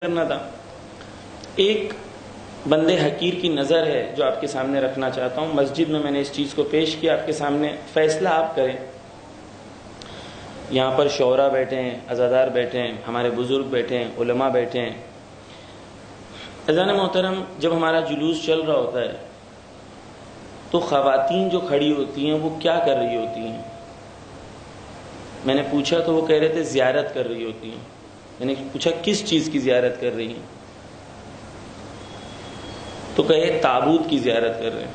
کرنا تھا. ایک بندے حقیر کی نظر ہے جو آپ کے سامنے رکھنا چاہتا ہوں. مسجد میں نے اس چیز کو پیش کیا آپ کے سامنے, فیصلہ آپ کریں. یہاں پر شعراء بیٹھے ہیں, عزادار بیٹھے ہیں, ہمارے بزرگ بیٹھے ہیں, علماء بیٹھے ہیں. عزیزان محترم, جب ہمارا جلوس چل رہا ہوتا ہے تو خواتین جو کھڑی ہوتی ہیں وہ کیا کر رہی ہوتی ہیں؟ میں نے پوچھا تو وہ کہہ رہے تھے زیارت کر رہی ہوتی ہیں. میں نے پوچھا کس چیز کی زیارت کر رہی ہیں؟ تو کہے تابوت کی زیارت کر رہے ہیں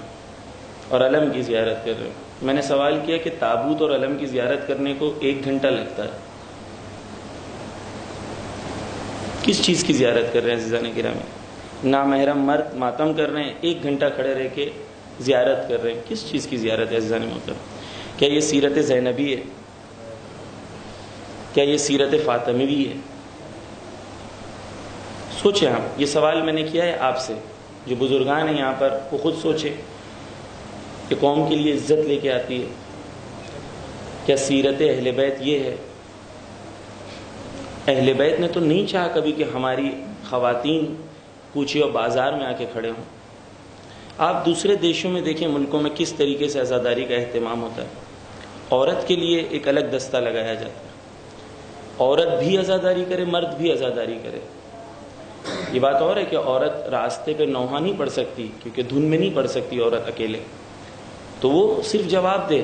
اور علم کی زیارت کر رہے ہیں. میں نے سوال کیا کہ تابوت اور علم کی زیارت کرنے کو 1 گھنٹہ لگتا ہے, کس چیز کی زیارت کر رہے ہیں عزیزان گرامی؟ نامحرم مرد ماتم کر رہے ہیں, 1 گھنٹہ کھڑے رہ کے زیارت کر رہے ہیں. کس چیز کی زیارت ہے عزیزان محترم؟ کیا یہ سیرت زینبی ہے؟ کیا یہ سیرت فاطمی ہے؟ سوچیں آپ, یہ سوال میں نے کیا ہے آپ سے. جو بزرگان ہیں یہاں پر وہ خود سوچیں کہ قوم کے لیے عزت لے کے آتی ہے. کیا سیرت اہل بیت یہ ہے؟ اہل بیت نے تو نہیں چاہا کبھی کہ ہماری خواتین کوچے اور بازار میں آ کے کھڑے ہوں. آپ دوسرے دیشوں میں دیکھیں, ملکوں میں کس طریقے سے عزاداری کا اہتمام ہوتا ہے. عورت کے لیے ایک الگ دستہ لگایا جاتا ہے, عورت بھی عزاداری کرے, مرد بھی عزاداری کرے. یہ بات اور ہے کہ عورت راستے پہ نوحہ نہیں پڑھ سکتی کیونکہ دھن میں نہیں پڑھ سکتی عورت اکیلے, تو وہ صرف جواب دے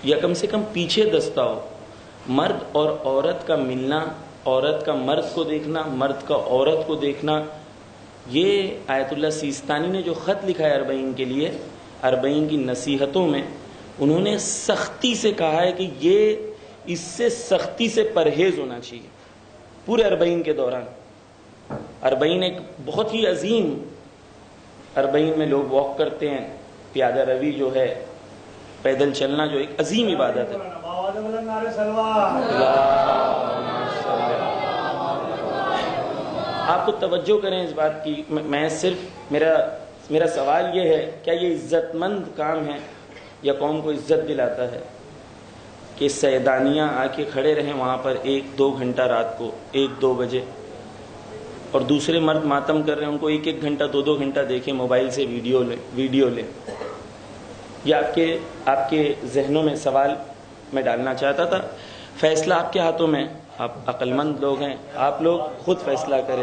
یا کم سے کم پیچھے دستہ ہو. مرد اور عورت کا ملنا, عورت کا مرد کو دیکھنا, مرد کا عورت کو دیکھنا, یہ آیت اللہ سیستانی نے جو خط لکھا ہے اربعین کے لیے, اربعین کی نصیحتوں میں انہوں نے سختی سے کہا ہے کہ یہ اس سے سختی سے پرہیز ہونا چاہیے پورے اربعین کے دوران. اربعین ایک بہت ہی عظیم, اربعین میں لوگ واک کرتے ہیں, پیادہ روی جو ہے, پیدل چلنا جو ایک عظیم عبادت ہے. آپ تو توجہ کریں اس بات کی. میں صرف میرا سوال یہ ہے, کیا یہ عزت مند کام ہے یا قوم کو عزت دلاتا ہے کہ سیدانیاں آ کے کھڑے رہیں وہاں پر 1-2 گھنٹہ رات کو 1-2 بجے, اور دوسرے مرد ماتم کر رہے ہیں, ان کو 1-1 گھنٹہ 2-2 گھنٹہ دیکھیں, موبائل سے ویڈیو لیں. یہ آپ کے ذہنوں میں سوال میں ڈالنا چاہتا تھا. فیصلہ آپ کے ہاتھوں میں, آپ عقل مند لوگ ہیں, آپ لوگ خود فیصلہ کریں.